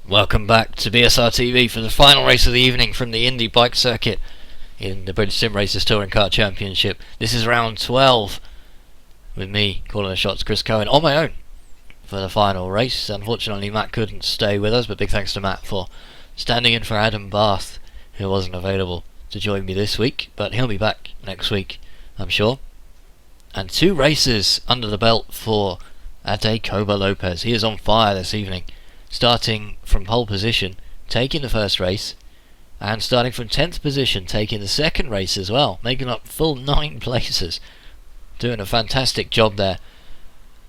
Welcome back to BSRTV for the final race of the evening from the Indy bike circuit in the British Sim Racers Touring Car Championship. This is round 12 with me calling the shots, Chris Cohen, on my own for the final race. Unfortunately Matt couldn't stay with us, but big thanks to Matt for standing in for Adam Bath, who wasn't available to join me this week, but he'll be back next week, I'm sure. And 2 races under the belt for Ade Coba Lopez. He is on fire this evening, starting from pole position, taking the first race, and starting from 10th position, taking the second race as well, making up full 9 places, doing a fantastic job there.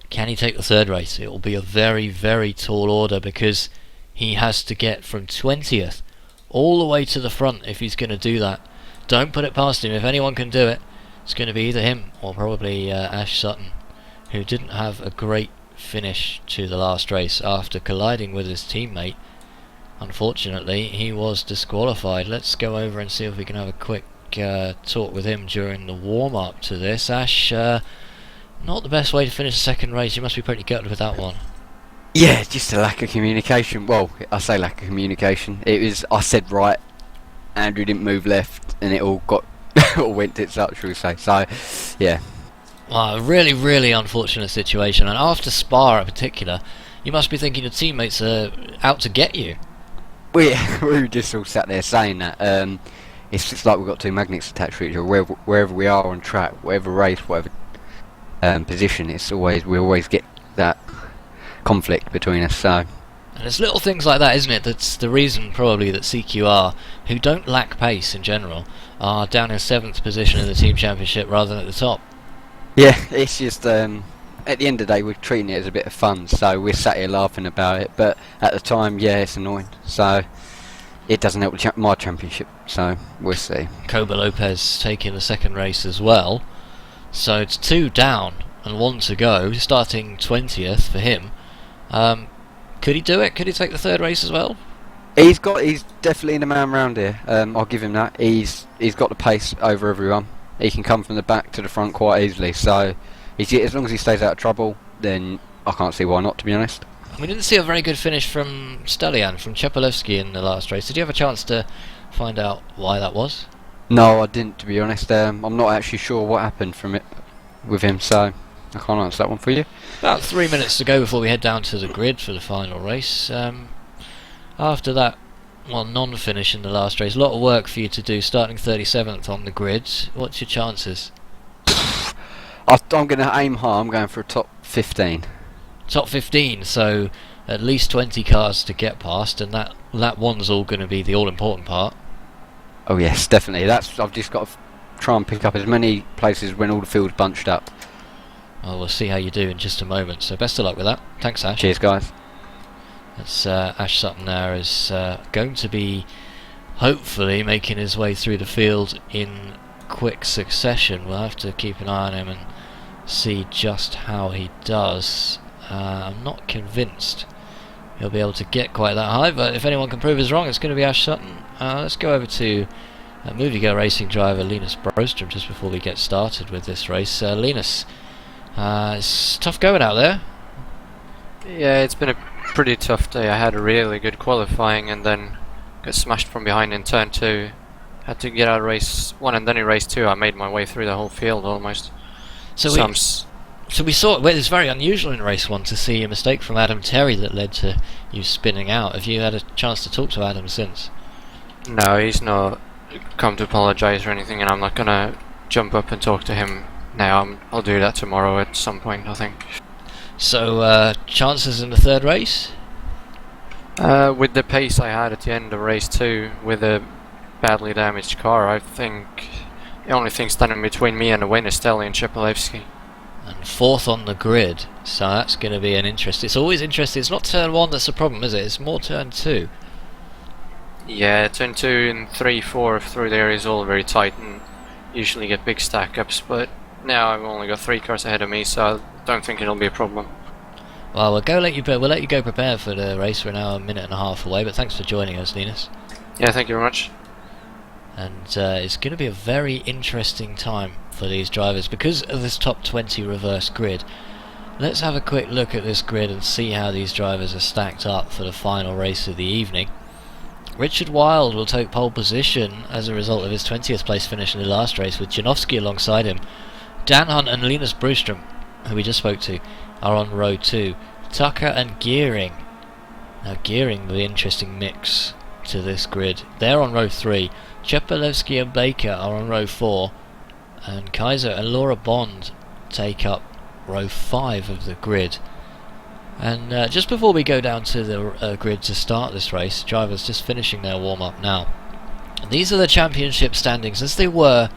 Can he take the third race? It will be a very, very tall order, because he has to get from 20th all the way to the front if he's going to do that. Don't put it past him. If anyone can do it, it's going to be either him or probably Ash Sutton, who didn't have a great finish to the last race after colliding with his teammate. Unfortunately, he was disqualified. Let's go over and see if we can have a quick talk with him during the warm-up to this. Ash, not the best way to finish the second race. You must be pretty gutted with that one. Yeah, just a lack of communication. Well, I say lack of communication. It was, I said right, Andrew didn't move left, and it all got all went tits up, shall we say. So, yeah. Well, a really, really unfortunate situation, and after Spa in particular, you must be thinking your teammates are out to get you. We were just all sat there saying that. It's just like we've got 2 magnets attached to each other. Wherever we are on track, whatever race, whatever position, we always get that conflict between us. So. And it's little things like that, isn't it? That's the reason probably that CQR, who don't lack pace in general, are down in 7th position in the team championship rather than at the top. Yeah, it's just at the end of the day we're treating it as a bit of fun, so we're sat here laughing about it, but at the time, yeah, it's annoying, so it doesn't help my championship, so we'll see. Coba Lopez taking the second race as well, so it's 2 down and 1 to go, starting 20th for him. Could he do it? Could he take the third race as well? He's definitely the man round here. I'll give him that. He's got the pace over everyone. He can come from the back to the front quite easily. So, as long as he stays out of trouble, then I can't see why not, to be honest. We didn't see a very good finish from Stelian, from Chepolevsky in the last race. Did you have a chance to find out why that was? No, I didn't, to be honest. I'm not actually sure what happened from it with him, so I can't answer that one for you. About 3 minutes to go before we head down to the grid for the final race. After that, non-finish in the last race, a lot of work for you to do, starting 37th on the grid. What's your chances? I'm going to aim high. I'm going for a top 15. Top 15, so at least 20 cars to get past, and that one's all going to be the all-important part. Oh yes, definitely. I've just got to try and pick up as many places when all the field's bunched up. Well, we'll see how you do in just a moment, so best of luck with that. Thanks, Ash. Cheers, guys. That's Ash Sutton there is going to be hopefully making his way through the field in quick succession. We'll have to keep an eye on him and see just how he does. I'm not convinced he'll be able to get quite that high, but if anyone can prove us wrong, it's going to be Ash Sutton. Let's go over to Movie Girl Racing driver Linus Brostrom just before we get started with this race. Linus, it's tough going out there. Yeah, it's been a pretty tough day. I had a really good qualifying and then got smashed from behind in turn 2. Had to get out of race 1, and then in race 2 I made my way through the whole field almost. So we saw it. Well, it's very unusual in race 1 to see a mistake from Adam Terry that led to you spinning out. Have you had a chance to talk to Adam since? No, he's not come to apologise or anything, and I'm not gonna jump up and talk to him now. I'll do that tomorrow at some point, I think. So, chances in the third race? With the pace I had at the end of race 2 with a badly damaged car, I think the only thing standing between me and the win is Stelian Chepolevsky. And 4th on the grid, so that's going to be an interest. It's always interesting. It's not turn 1 that's the problem, is it? It's more turn 2. Yeah, turn 2 and 3, 4 through there is all very tight and usually get big stack ups, but now I've only got 3 cars ahead of me, so I don't think it'll be a problem. Well, we'll let you go prepare for the race. We're now a minute and a half away, but thanks for joining us, Linus. Yeah, thank you very much. And it's going to be a very interesting time for these drivers because of this top 20 reverse grid. Let's have a quick look at this grid and see how these drivers are stacked up for the final race of the evening. Richard Wilde will take pole position as a result of his 20th place finish in the last race, with Janowski alongside him. Dan Hunt and Linus Brustrom, who we just spoke to, are on row 2. Tucker and Gearing. Now Gearing with the interesting mix to this grid. They're on row 3. Chepelewski and Baker are on row 4. And Kaiser and Laura Bond take up row 5 of the grid. And just before we go down to the grid to start this race, drivers just finishing their warm-up now. These are the championship standings as they were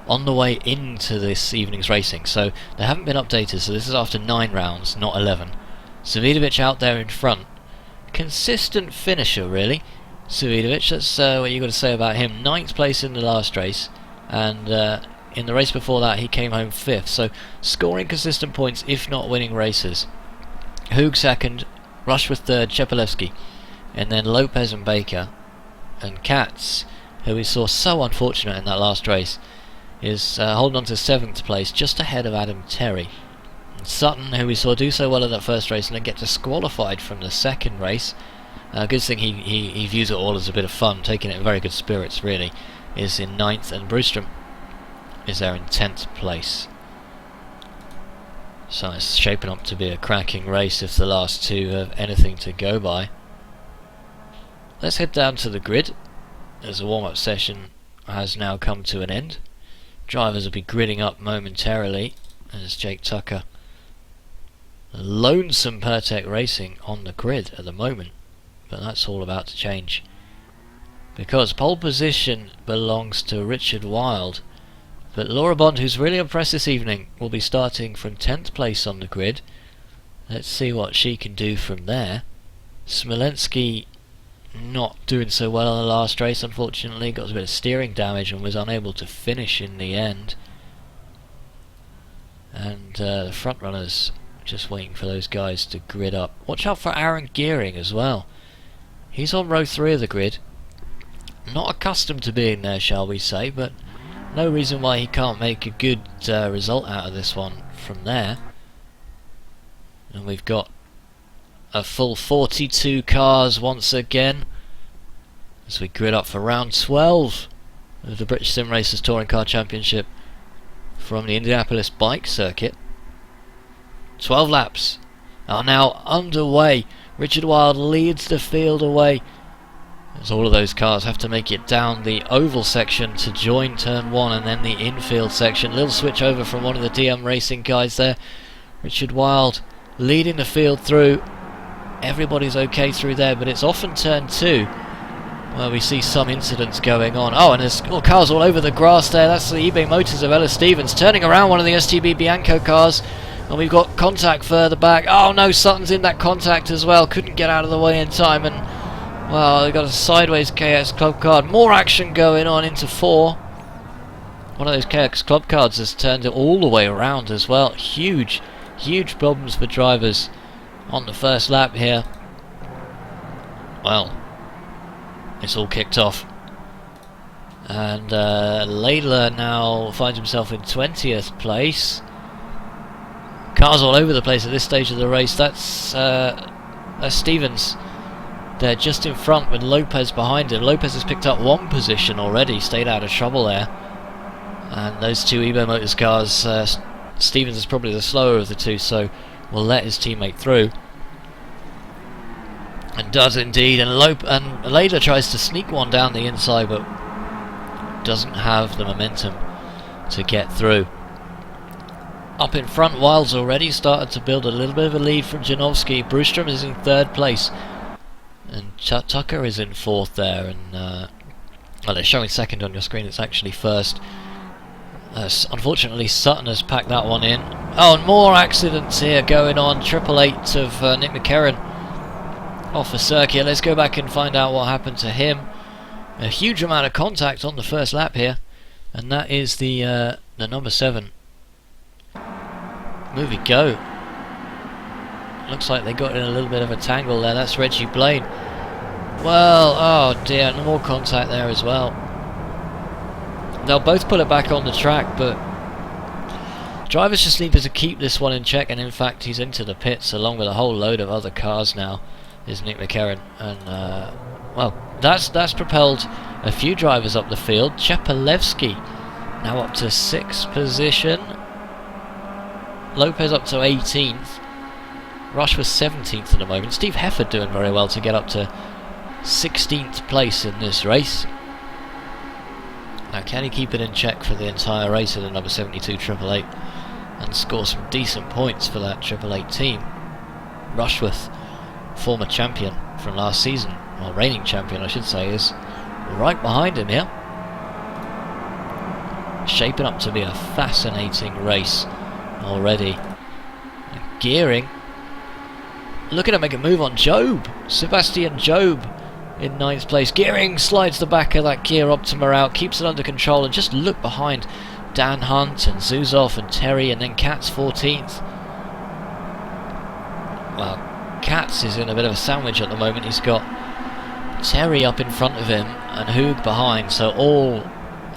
on the way into this evening's racing, so they haven't been updated, so this is after 9 rounds, not 11. Savidovic out there in front. Consistent finisher, really. Savidovic, that's what you got to say about him. 9th place in the last race, and in the race before that he came home 5th, so scoring consistent points if not winning races. Hoog 2nd, Rushworth 3rd, Chepelewski, and then Lopez and Baker. And Katz, who we saw so unfortunate in that last race, is holding on to 7th place, just ahead of Adam Terry. And Sutton, who we saw do so well in that first race and then get disqualified from the second race, good thing he views it all as a bit of fun, taking it in very good spirits really, is in 9th, and Brustrom is there in 10th place. So it's shaping up to be a cracking race if the last two have anything to go by. Let's head down to the grid, as the warm-up session has now come to an end. Drivers will be gridding up momentarily as Jake Tucker, lonesome Pertec Racing on the grid at the moment, but that's all about to change, because pole position belongs to Richard Wilde. But Laura Bond, who's really impressed this evening, will be starting from 10th place on the grid. Let's see what she can do from there. Smolensky not doing so well on the last race, unfortunately. Got a bit of steering damage and was unable to finish in the end. And the front runners just waiting for those guys to grid up. Watch out for Aaron Gearing as well. He's on row 3 of the grid. Not accustomed to being there, shall we say, but no reason why he can't make a good result out of this one from there. And we've got a full 42 cars once again as we grid up for round 12 of the British Sim Racers Touring Car Championship from the Indianapolis bike circuit. 12 laps are now underway. Richard Wilde leads the field away, as all of those cars have to make it down the oval section to join turn 1 and then the infield section. Little switch over from one of the DM Racing guys there. Richard Wilde leading the field through. Everybody's okay through there, but it's often turn 2 where we see some incidents going on. Oh, and there's cars all over the grass there. That's the eBay Motors of Ella Stevens turning around one of the STB Bianco cars, and we've got contact further back. Oh no, Sutton's in that contact as well. Couldn't get out of the way in time, and well, they've got a sideways KX Club card. More action going on into 4. One of those KX Club cards has turned it all the way around as well. Huge problems for drivers on the first lap here. Well, it's all kicked off. And Laidler now finds himself in 20th place. Cars all over the place at this stage of the race. That's Stevens. They're just in front with Lopez behind him. Lopez has picked up 1 position already, stayed out of trouble there. And those two eBay Motors cars, Stevens is probably the slower of the two, so will let his teammate through. And does indeed, and Laidler tries to sneak one down the inside, but doesn't have the momentum to get through. Up in front, Wilde's already started to build a little bit of a lead from Janowski. Brustrom is in 3rd place. And Tucker is in 4th there, and well, they're showing 2nd on your screen, it's actually 1st. Unfortunately, Sutton has packed that one in. Oh, and more accidents here going on. 888 of Nick McCarron off the circuit. Let's go back and find out what happened to him. A huge amount of contact on the first lap here, and that is the number 7. Move we go. Looks like they got in a little bit of a tangle there. That's Reggie Blaine. Well, oh dear, no more contact there as well. They'll both put it back on the track, but Drivers just needed to keep this one in check, and in fact he's into the pits along with a whole load of other cars now, is Nick McCarron. And well, that's propelled a few drivers up the field. Chepalevsky now up to 6th position. Lopez up to 18th. Rush was 17th at the moment. Steve Hefford doing very well to get up to 16th place in this race. Now can he keep it in check for the entire race in the number 72 888 and score some decent points for that 888 team? Rushworth, former champion from last season, well, reigning champion I should say, is right behind him here. Shaping up to be a fascinating race already. And Gearing looking to make a move on Job. Sebastian Job in 9th place. Gearing slides the back of that Kia Optima out, keeps it under control, and just look behind Dan Hunt and Zuzov and Terry, and then Katz 14th. Well, Katz is in a bit of a sandwich at the moment. He's got Terry up in front of him and Hoog behind, so all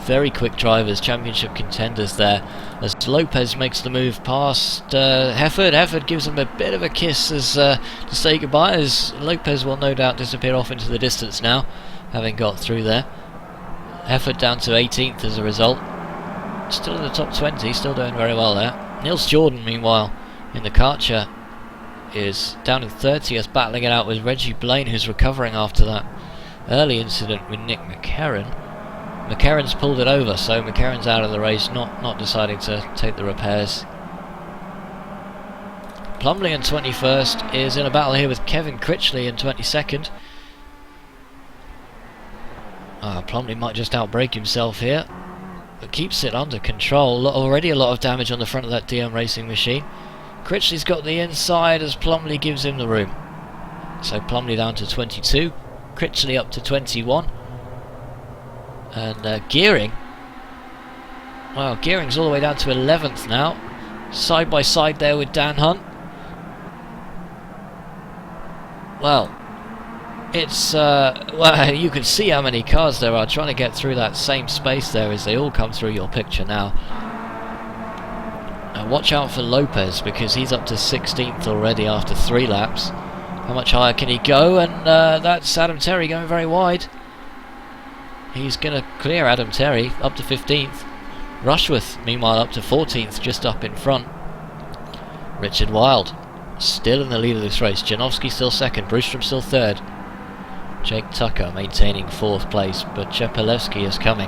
very quick drivers, championship contenders there, as Lopez makes the move past Hefford. Hefford gives him a bit of a kiss as to say goodbye, as Lopez will no doubt disappear off into the distance now, having got through there. Hefford down to 18th as a result. Still in the top 20, still doing very well there. Nils Jordan, meanwhile, in the Karcher, is down in 30th, battling it out with Reggie Blaine, who's recovering after that early incident with Nick McCarron. McCarron's pulled it over, so McCarron's out of the race, not deciding to take the repairs. Plumley in 21st is in a battle here with Kevin Critchley in 22nd. Plumley might just outbrake himself here, but keeps it under control. Already a lot of damage on the front of that DM Racing machine. Critchley's got the inside as Plumley gives him the room. So Plumley down to 22, Critchley up to 21. And Gearing, well, Gearing's all the way down to 11th now, side by side there with Dan Hunt. Well, it's well, you can see how many cars there are trying to get through that same space there as they all come through your picture now. Now watch out for Lopez, because he's up to 16th already after 3 laps. How much higher can he go? And that's Adam Terry going very wide. He's going to clear Adam Terry up to 15th. Rushworth, meanwhile, up to 14th, just up in front. Richard Wilde still in the lead of this race. Janowski still second. Brewstrom still third. Jake Tucker maintaining 4th place, but Chepalevsky is coming.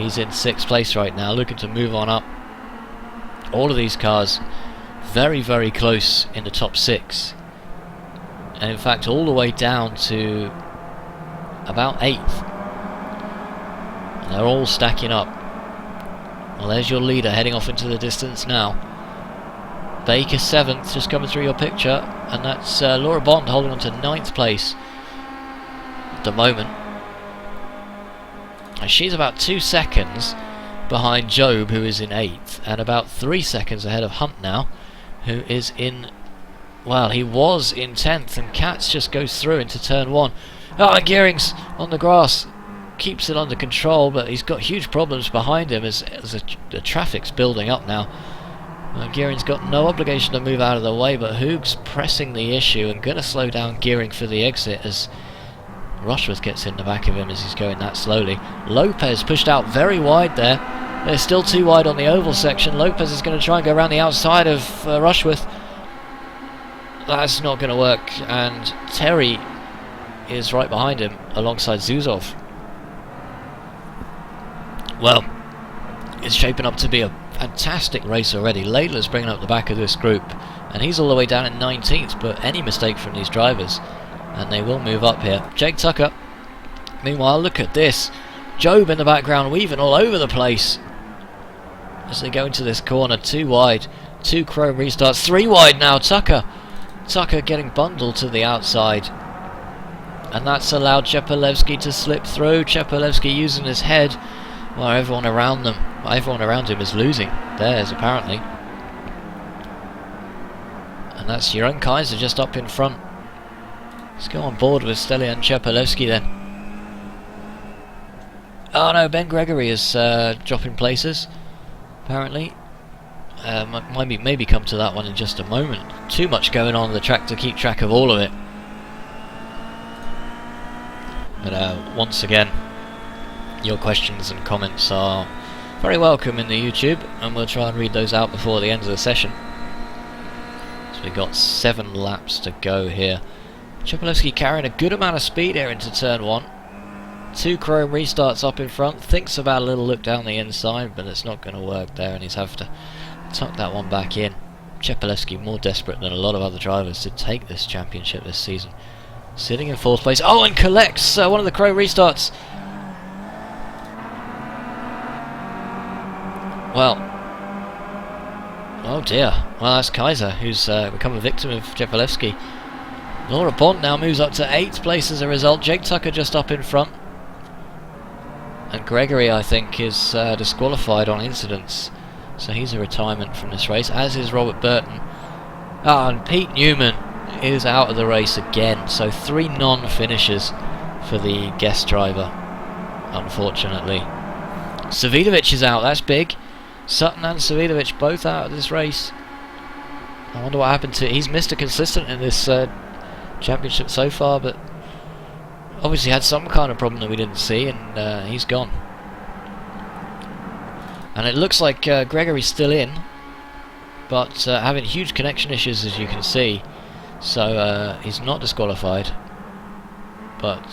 He's in 6th place right now, looking to move on up. All of these cars very, very close in the top 6. And in fact, all the way down to about 8th. They're all stacking up. Well, there's your leader heading off into the distance now. Baker 7th, just coming through your picture, and that's Laura Bond holding on to 9th place at the moment. And she's about 2 seconds behind Job, who is in 8th, and about 3 seconds ahead of Hunt now, who is in, well, he was in 10th, and Katz just goes through into turn 1. Ah, Gearing's on the grass. Keeps it under control, but he's got huge problems behind him as the traffic's building up now. Gearing's got no obligation to move out of the way, but Hoog's pressing the issue and going to slow down Gearing for the exit as Rushworth gets in the back of him as he's going that slowly. Lopez pushed out very wide there. They're still too wide on the oval section. Lopez is going to try and go around the outside of Rushworth. That's not going to work, and Terry is right behind him alongside Zuzov. Well, it's shaping up to be a fantastic race already. Laidler's bringing up the back of this group, and he's all the way down in 19th, but any mistake from these drivers and they will move up here. Jake Tucker, meanwhile, look at this. Job in the background weaving all over the place as they go into this corner. 2 wide, 2 chrome restarts, 3 wide now. Tucker getting bundled to the outside, and that's allowed Chepalevsky to slip through. Chepalevsky using his head. Well, everyone around him is losing theirs, apparently. And that's Jeroen Kaiser just up in front. Let's go on board with Stelian Chepalevsky then. Oh no, Ben Gregory is dropping places, apparently. Maybe come to that one in just a moment. Too much going on the track to keep track of all of it. But once again, your questions and comments are very welcome in the YouTube, and we'll try and read those out before the end of the session. So we've got 7 laps to go here. Chepelewski carrying a good amount of speed here into turn 1. 2 chrome restarts up in front. Thinks about a little look down the inside, but it's not going to work there, and he's have to tuck that one back in. Chepelewski more desperate than a lot of other drivers to take this championship this season. Sitting in 4th place. Oh, and collects one of the chrome restarts. Well, oh dear. Well, that's Kaiser, who's become a victim of Chepelewski. Laura Bond now moves up to 8th place as a result. Jake Tucker just up in front. And Gregory, I think, is disqualified on incidents. So he's a retirement from this race, as is Robert Burton. Ah, and Pete Newman is out of the race again. So 3 non-finishers for the guest driver, unfortunately. Savidovic is out, that's big. Sutton and Savidovic both out of this race. I wonder what happened to... He's Mr. Consistent in this championship so far, but obviously had some kind of problem that we didn't see, and he's gone. And it looks like Gregory's still in, but having huge connection issues, as you can see. So he's not disqualified, but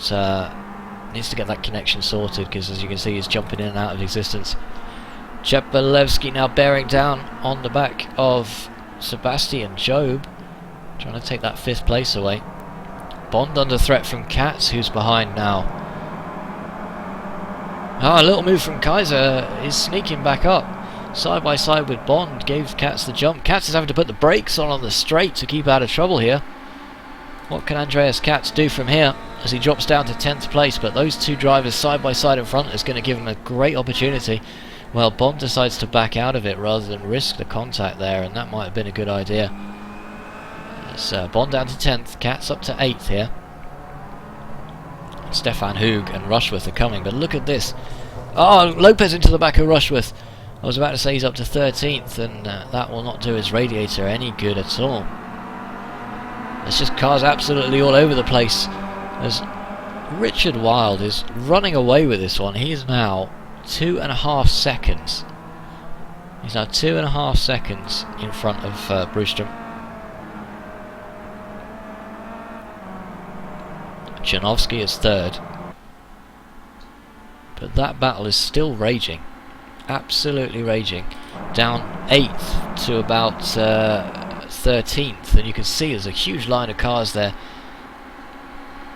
needs to get that connection sorted, because as you can see, he's jumping in and out of existence. Chepelewski now bearing down on the back of Sebastian Job, trying to take that 5th place away. Bond under threat from Katz, who's behind now. Ah, a little move from Kaiser is sneaking back up. Side by side with Bond, gave Katz the jump. Katz is having to put the brakes on the straight to keep out of trouble here. What can Andreas Katz do from here as he drops down to 10th place? But those 2 drivers side by side in front is going to give him a great opportunity. Well, Bond decides to back out of it rather than risk the contact there, and that might have been a good idea. So Bond down to 10th, Katz up to 8th here. Stefan Hoog and Rushworth are coming, but look at this. Oh, Lopez into the back of Rushworth. I was about to say he's up to 13th, and that will not do his radiator any good at all. There's just cars absolutely all over the place. As Richard Wilde is running away with this one. He is now 2.5 seconds. He's now 2.5 seconds in front of Brewstrom. Janowski is 3rd. But that battle is still raging. Absolutely raging. Down 8th to about 13th. And you can see there's a huge line of cars there.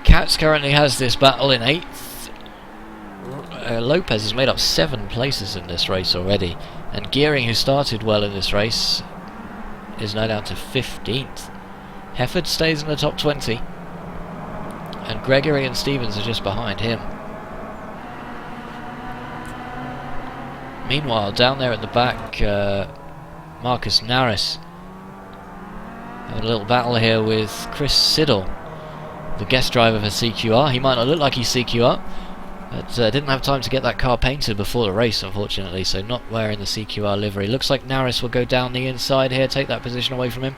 Katz currently has this battle in 8th. Lopez has made up 7 places in this race already. And Gearing, who started well in this race, is now down to 15th. Hefford stays in the top 20. And Gregory and Stevens are just behind him. Meanwhile, down there at the back, Marcus Naris having a little battle here with Chris Siddle, the guest driver for CQR. He might not look like he's CQR, but didn't have time to get that car painted before the race, unfortunately, so not wearing the CQR livery. Looks like Naris will go down the inside here, take that position away from him.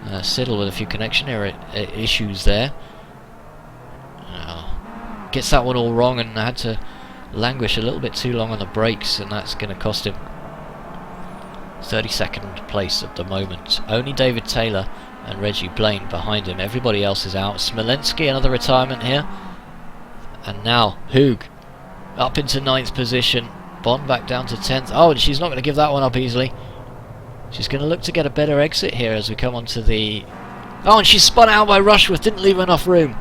Siddle with a few connection issues there. Gets that one all wrong and had to languish a little bit too long on the brakes, and that's going to cost him 32nd place at the moment. Only David Taylor and Reggie Blaine behind him. Everybody else is out. Smolenski, another retirement here. And now Hoog up into 9th position. Bond back down to 10th. Oh, and she's not going to give that one up easily. She's going to look to get a better exit here as we come onto the... Oh, and she's spun out by Rushworth. Didn't leave enough room.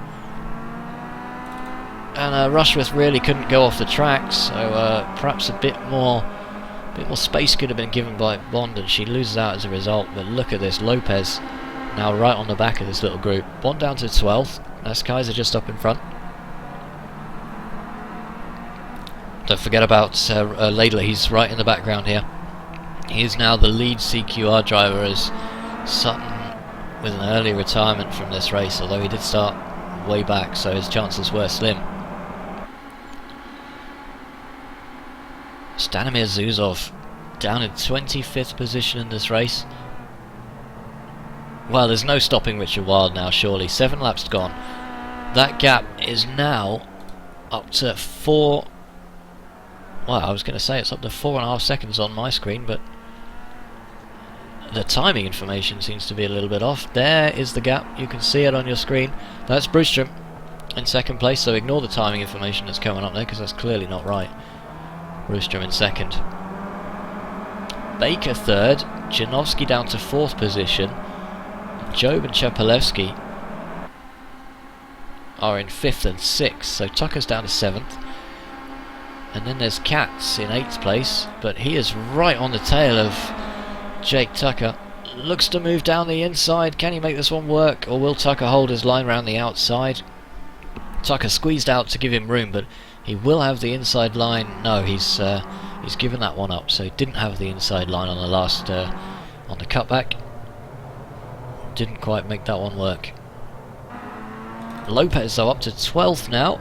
And Rushworth really couldn't go off the track, so perhaps a bit more space could have been given by Bond, and she loses out as a result. But look at this, Lopez now right on the back of this little group. Bond down to 12th. That's Kaiser just up in front. Don't forget about Laidler, he's right in the background here. He is now the lead CQR driver, as Sutton with an early retirement from this race, although he did start way back, so his chances were slim. Stanimir Zuzov down in 25th position in this race. Well, there's no stopping Richard Wilde now, surely. 7 laps gone. That gap is now up to 4... Well, I was going to say it's up to 4.5 seconds on my screen, but the timing information seems to be a little bit off. There is the gap. You can see it on your screen. That's Brewstrom in second place, so ignore the timing information that's coming up there, because that's clearly not right. Brewstrom in second. Baker third. Janowski down to 4th position. Job and Chepalewski are in 5th and 6th, so Tucker's down to 7th. And then there's Katz in 8th place, but he is right on the tail of Jake Tucker. Looks to move down the inside. Can he make this one work, or will Tucker hold his line round the outside? Tucker squeezed out to give him room, but he will have the inside line. No, he's given that one up, so he didn't have the inside line on the last on the cutback. Didn't quite make that one work. Lopez though up to 12th now.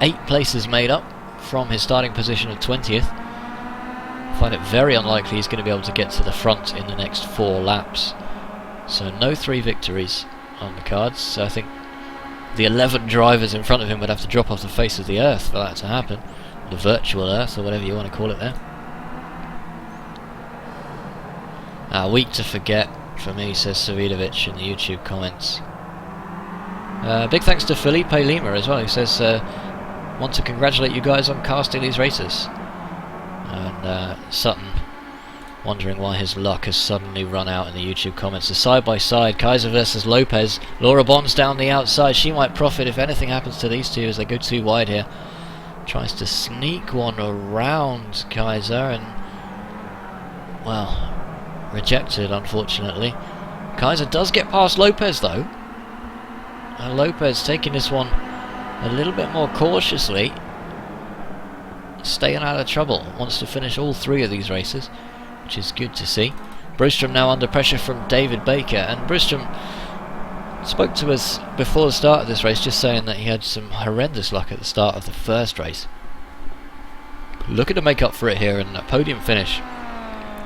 8 places made up from his starting position of 20th. Find it very unlikely he's going to be able to get to the front in the next 4 laps. So no 3 victories on the cards. So I think the 11 drivers in front of him would have to drop off the face of the earth for that to happen. The virtual earth, or whatever you want to call it there. A week to forget for me, says Savidovic in the YouTube comments. Big thanks to Felipe Lima as well, who says, want to congratulate you guys on casting these races. And Sutton wondering why his luck has suddenly run out in the YouTube comments. The side by side, Kaiser versus Lopez. Laura Bond's down the outside. She might profit if anything happens to these two as they go too wide here. Tries to sneak one around Kaiser and, well, rejected unfortunately. Kaiser does get past Lopez though. And Lopez taking this one a little bit more cautiously. Staying out of trouble. Wants to finish all 3 of these races, which is good to see. Brewstrom now under pressure from David Baker, and Brewstrom spoke to us before the start of this race just saying that he had some horrendous luck at the start of the first race. Looking to make up for it here, and a podium finish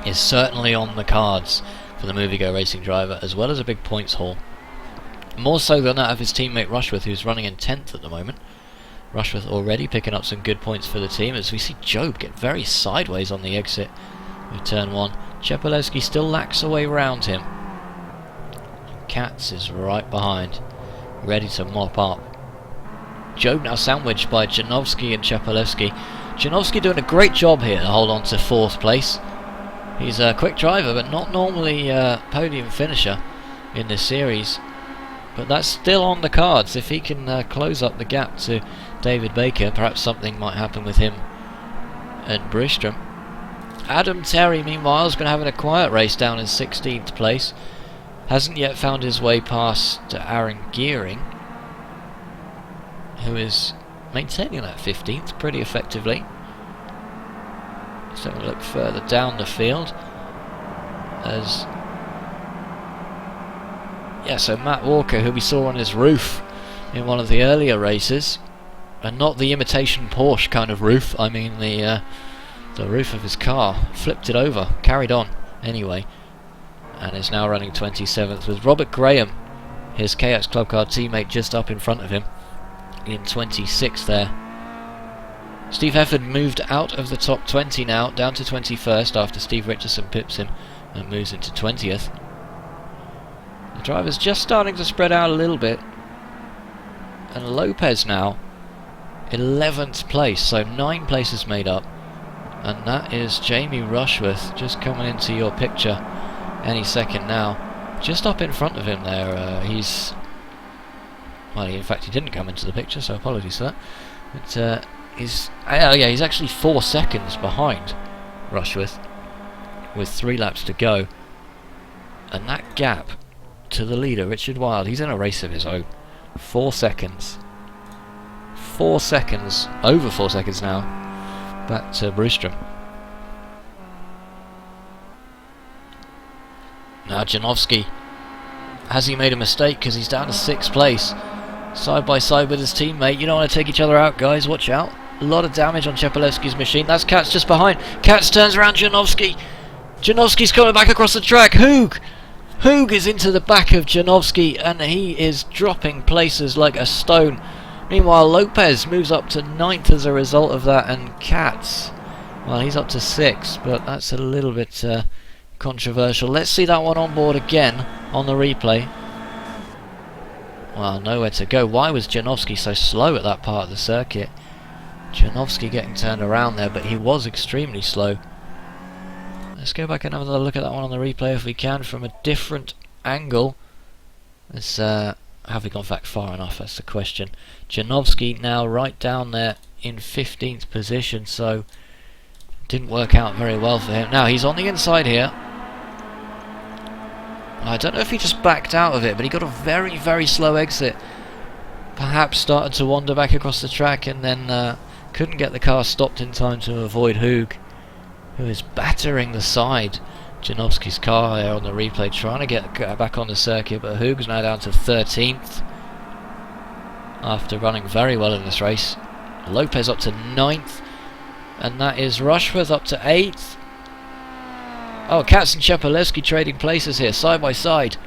is certainly on the cards for the MovieGo Racing driver, as well as a big points haul. More so than that of his teammate Rushworth, who's running in 10th at the moment. Rushworth already picking up some good points for the team, as we see Job get very sideways on the exit of turn 1. Chepalewski still lacks away round him. Katz is right behind, ready to mop up. Job now sandwiched by Janowski and Chepalewski. Janowski doing a great job here to hold on to 4th place. He's a quick driver, but not normally a podium finisher in this series. But that's still on the cards. If he can close up the gap to David Baker, perhaps something might happen with him and Brewstrom. Adam Terry, meanwhile, is going to have a quiet race down in 16th place. Hasn't yet found his way past Aaron Gearing, who is maintaining that 15th pretty effectively. Let's have a look further down the field. As so Matt Walker, who we saw on his roof in one of the earlier races, and not the imitation Porsche kind of roof, I mean the roof of his car, flipped it over, carried on anyway, and is now running 27th with Robert Graham, his KX Club Car teammate, just up in front of him in 26th there. Steve Hefford moved out of the top 20 now, down to 21st after Steve Richardson pips him and moves into 20th. The driver's just starting to spread out a little bit, and Lopez now 11th place, so 9 places made up, and that is Jamie Rushworth just coming into your picture any second now, just up in front of him there. Well, in fact he didn't come into the picture, so apologies for that, but he's actually 4 seconds behind Rushworth with 3 laps to go, and that gap to the leader, Richard Wilde, he's in a race of his own. 4 seconds. 4 seconds, over 4 seconds now, back to Brewstrom. Now Janowski, has he made a mistake because he's down to 6th place? Side by side with his teammate. You don't want to take each other out, guys, watch out. A lot of damage on Chepalewski's machine. That's Katz just behind. Katz turns around Janowski. Janowski's coming back across the track. Hoog is into the back of Janowski, and he is dropping places like a stone. Meanwhile, Lopez moves up to 9th as a result of that, and Katz, well, he's up to 6th, but that's a little bit controversial. Let's see that one on board again on the replay. Well, nowhere to go. Why was Janowski so slow at that part of the circuit? Janowski getting turned around there, but he was extremely slow. Let's go back and have another look at that one on the replay if we can from a different angle. Let's, have we gone back far enough? That's the question. Janowski now right down there in 15th position, so didn't work out very well for him. Now he's on the inside here. I don't know if he just backed out of it, but he got a very, very slow exit. Perhaps started to wander back across the track and then couldn't get the car stopped in time to avoid Hoog, who is battering the side. Janowski's car there on the replay, trying to get back on the circuit, but Hoog's now down to 13th after running very well in this race. Lopez up to 9th, and that is Rushworth up to 8th. Oh, Katz and Chepalewski trading places here, side by side.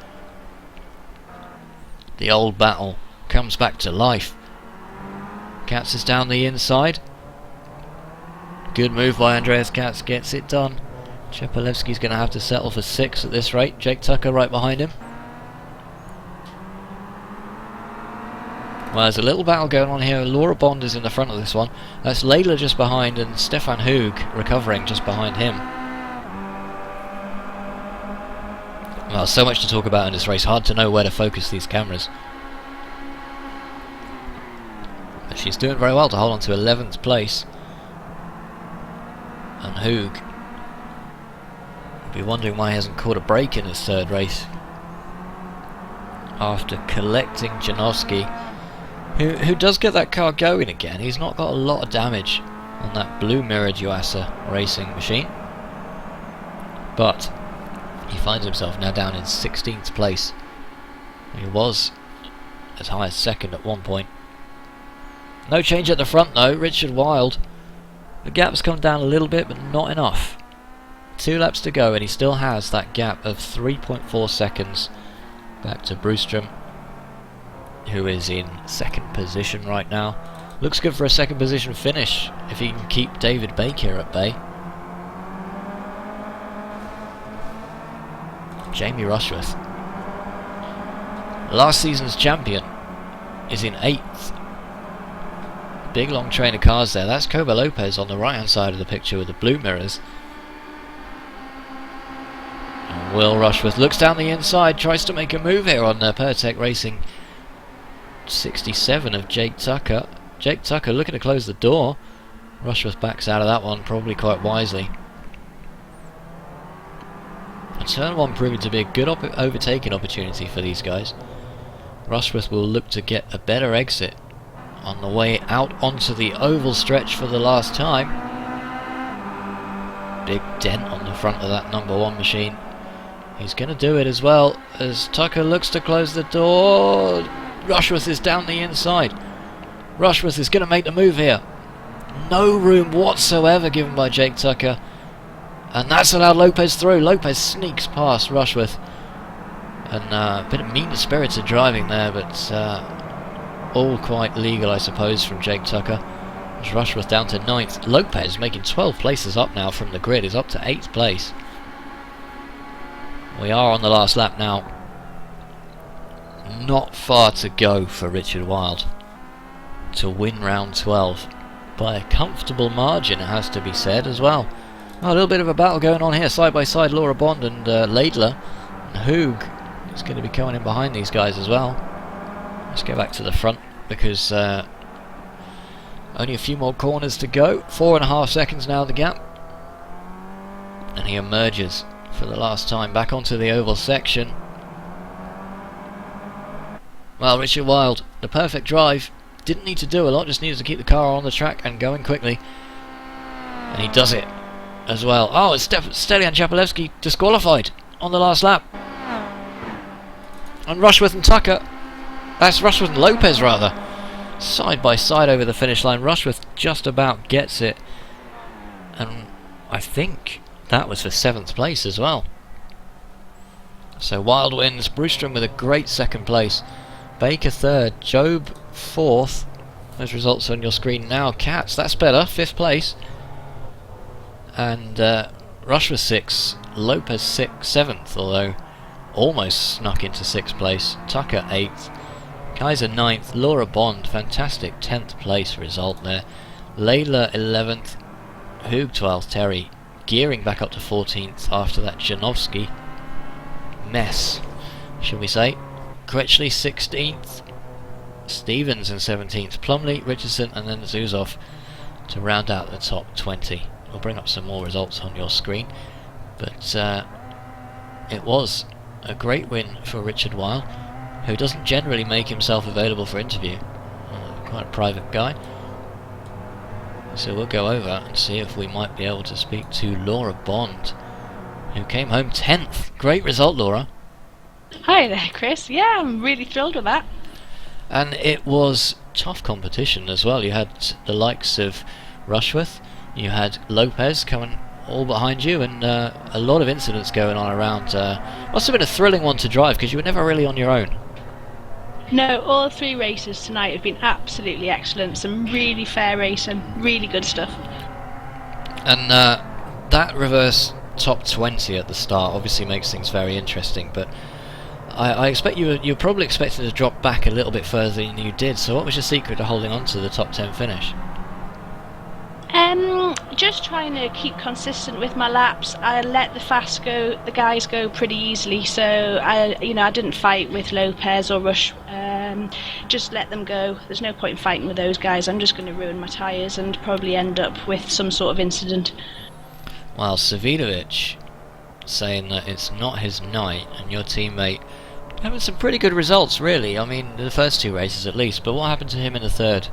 The old battle comes back to life. Katz is down the inside. Good move by Andreas Katz, gets it done. Chepalewski's going to have to settle for 6th at this rate. Jake Tucker right behind him. Well, there's a little battle going on here. Laura Bond is in the front of this one. That's Layla just behind, and Stefan Hoog recovering just behind him. Well, so much to talk about in this race. Hard to know where to focus these cameras. But she's doing very well to hold on to 11th place. And Hoog will be wondering why he hasn't caught a break in his 3rd race after collecting Janowski, who does get that car going again. He's not got a lot of damage on that blue mirrored Yuasa racing machine, but he finds himself now down in 16th place. He was as high as 2nd at one point. No change at the front though. Richard Wilde, the gap's come down a little bit, but not enough. 2 laps to go, and he still has that gap of 3.4 seconds back to Brewstrom, who is in 2nd position right now. Looks good for a 2nd position finish if he can keep David Baker at bay. Jamie Rushworth, last season's champion, is in 8th. Big long train of cars there. That's Koba Lopez on the right hand side of the picture with the blue mirrors. And Will Rushworth looks down the inside, tries to make a move here on Pertec Racing 67 of Jake Tucker. Jake Tucker looking to close the door. Rushworth backs out of that one, probably quite wisely. And turn 1 proving to be a good overtaking opportunity for these guys. Rushworth will look to get a better exit on the way out onto the oval stretch for the last time. Big dent on the front of that number 1 machine. He's going to do it as well as Tucker looks to close the door. Rushworth is down the inside. Rushworth is going to make the move here. No room whatsoever given by Jake Tucker, and that's allowed Lopez through. Lopez sneaks past Rushworth, and a bit of mean-spirited driving there, but all quite legal, I suppose, from Jake Tucker. There's Rushworth down to 9th. Lopez making 12 places up now from the grid, is up to 8th place. We are on the last lap now. Not far to go for Richard Wilde to win round 12 by a comfortable margin, it has to be said as well. A little bit of a battle going on here, side by side, Laura Bond and Laidler. And Hoog is going to be coming in behind these guys as well. Let's go back to the front because only a few more corners to go. 4.5 seconds now the gap, and he emerges for the last time back onto the oval section. Well, Richard Wilde, the perfect drive, didn't need to do a lot, just needed to keep the car on the track and going quickly, and he does it as well. Oh, it's Stelian Chepalewski disqualified on the last lap, and Rushworth and Tucker, that's Rushworth and Lopez rather, side by side over the finish line. Rushworth just about gets it, and I think that was for 7th place as well. So Wild wins, Brewstrom with a great 2nd place, Baker 3rd, Job 4th. Those results on your screen now. Katz, that's better, 5th place. And Rushworth 6th, Lopez 7th, although almost snuck into 6th place. Tucker 8th, Kaiser 9th, Laura Bond, fantastic 10th place result there. Layla 11th, Hoog 12th, Terry gearing back up to 14th after that Janowski mess, shall we say. Cretchley 16th, Stevens in 17th, Plumley, Richardson and then Zuzov to round out the top 20. We'll bring up some more results on your screen, but it was a great win for Richard Weil, who doesn't generally make himself available for interview. Quite a private guy. So we'll go over and see if we might be able to speak to Laura Bond, who came home 10th. Great result, Laura. Hi there, Chris. Yeah, I'm really thrilled with that. And it was tough competition as well. You had the likes of Rushworth, you had Lopez coming all behind you, and a lot of incidents going on around. Must have been a thrilling one to drive because you were never really on your own. No, all 3 races tonight have been absolutely excellent. Some really fair racing, really good stuff. And that reverse top 20 at the start obviously makes things very interesting, but I expect you're probably expecting to drop back a little bit further than you did. So what was your secret to holding on to the top 10 finish? Just trying to keep consistent with my laps. I let the guys go pretty easily, so I didn't fight with Lopez or Rush. Just let them go. There's no point in fighting with those guys. I'm just going to ruin my tyres and probably end up with some sort of incident. Well, Savidovic saying that it's not his night, and your teammate having some pretty good results, really. I mean, the first 2 races at least, but what happened to him in the 3rd?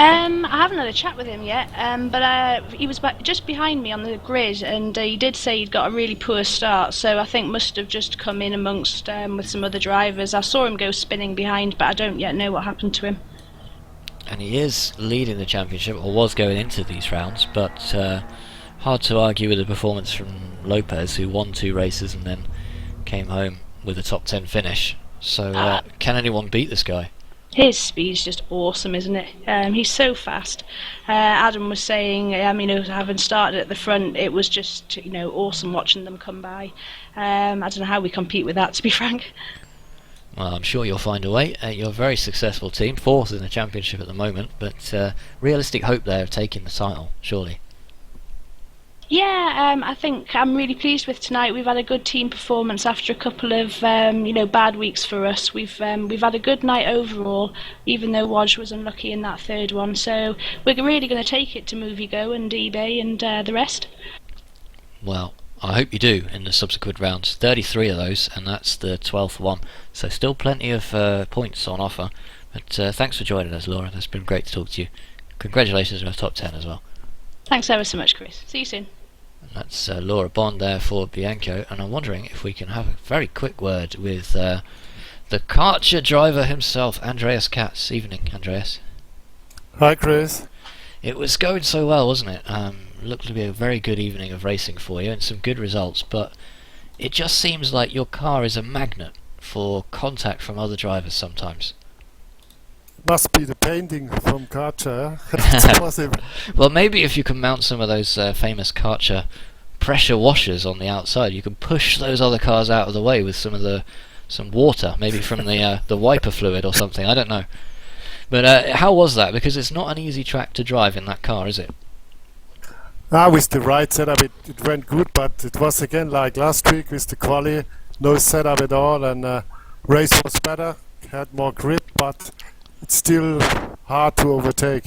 I haven't had a chat with him yet, but he was just behind me on the grid, and he did say he'd got a really poor start, so I think must have just come in amongst with some other drivers. I saw him go spinning behind, but I don't yet know what happened to him. And he is leading the championship, or was going into these rounds, but hard to argue with the performance from Lopez, who won 2 races and then came home with a top 10 finish. So can anyone beat this guy? His speed's just awesome, isn't it? He's so fast. Adam was saying, having started at the front, it was just, awesome watching them come by. I don't know how we compete with that, to be frank. Well, I'm sure you'll find a way. You're a very successful team, 4th in the championship at the moment, but realistic hope there of taking the title, surely. Yeah, I think I'm really pleased with tonight. We've had a good team performance after a couple of bad weeks for us. We've had a good night overall, even though Waj was unlucky in that 3rd one. So we're really going to take it to MovieGo and eBay and the rest. Well, I hope you do in the subsequent rounds. 33 of those, and that's the 12th one. So still plenty of points on offer. But thanks for joining us, Laura. It's been great to talk to you. Congratulations on the top 10 as well. Thanks ever so much, Chris. See you soon. And that's Laura Bond there for Bianco, and I'm wondering if we can have a very quick word with the Karcher driver himself, Andreas Katz. Evening, Andreas. Hi, Chris. It was going so well, wasn't it? Looked to be a very good evening of racing for you and some good results, but it just seems like your car is a magnet for contact from other drivers sometimes. Must be the painting from Karcher. That's possible. Well, maybe if you can mount some of those famous Karcher pressure washers on the outside, you can push those other cars out of the way with some water, maybe from the wiper fluid or something. I don't know. But how was that? Because it's not an easy track to drive in that car, is it? With the right setup, it went good, but it was again like last week with the quali, no setup at all, and race was better, had more grip, but it's still hard to overtake.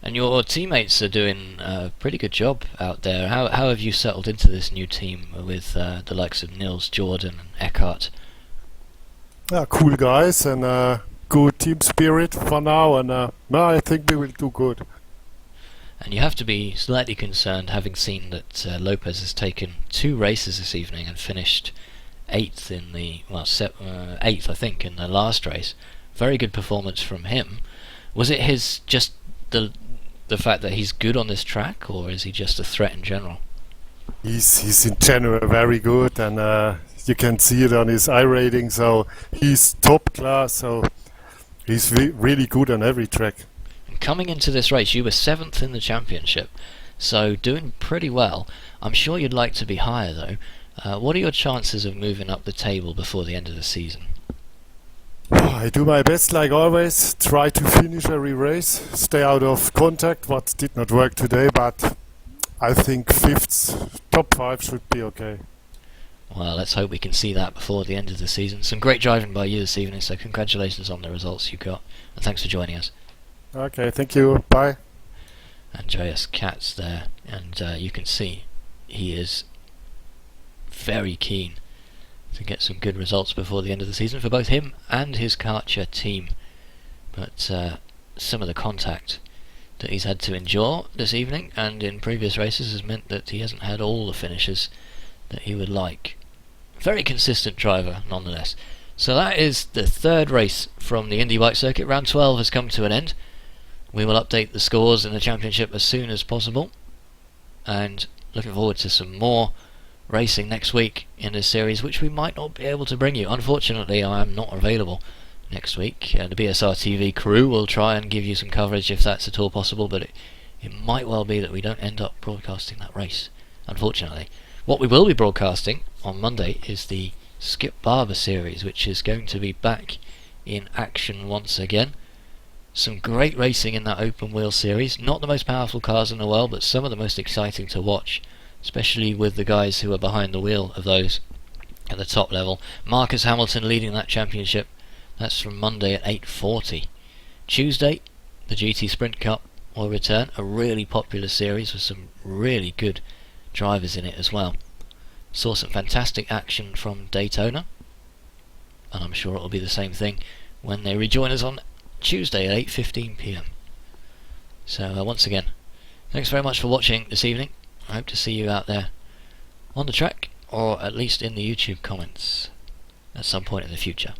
And your teammates are doing a pretty good job out there. How have you settled into this new team with the likes of Nils, Jordan and Eckhart? Cool guys and good team spirit for now, and I think we will do good. And you have to be slightly concerned, having seen that Lopez has taken 2 races this evening and finished 8th in the 8th, I think, in the last race. very good performance from him. Was it his just the fact that he's good on this track, or is he just a threat in general? He's in general very good, and you can see it on his iRating. So he's top class. So he's really good on every track. And coming into this race, you were 7th in the championship, so doing pretty well. I'm sure you'd like to be higher though. What are your chances of moving up the table before the end of the season? I do my best like always, try to finish every race, stay out of contact, what did not work today, but I think 5th, top 5 should be okay. Well, let's hope we can see that before the end of the season. Some great driving by you this evening, so congratulations on the results you got, and thanks for joining us. Okay, thank you, bye. Andreas Katz there, and you can see he is very keen to get some good results before the end of the season for both him and his Karcher team. But some of the contact that he's had to endure this evening and in previous races has meant that he hasn't had all the finishes that he would like. Very consistent driver nonetheless. So that is the 3rd race from the Indy Bike Circuit. Round 12 has come to an end. We will update the scores in the championship as soon as possible, and looking forward to some more racing next week in this series, which we might not be able to bring you. Unfortunately, I am not available next week. The BSRTV crew will try and give you some coverage if that's at all possible, but it might well be that we don't end up broadcasting that race, unfortunately. What we will be broadcasting on Monday is the Skip Barber series, which is going to be back in action once again. Some great racing in that open wheel series. Not the most powerful cars in the world, but some of the most exciting to watch, especially with the guys who are behind the wheel of those at the top level. Marcus Hamilton leading that championship. That's from Monday at 8:40. Tuesday, the GT Sprint Cup will return, a really popular series with some really good drivers in it as well. Saw some fantastic action from Daytona, and I'm sure it'll be the same thing when they rejoin us on Tuesday at 8:15 PM. So once again, thanks very much for watching this evening. I hope to see you out there on the track, or at least in the YouTube comments at some point in the future.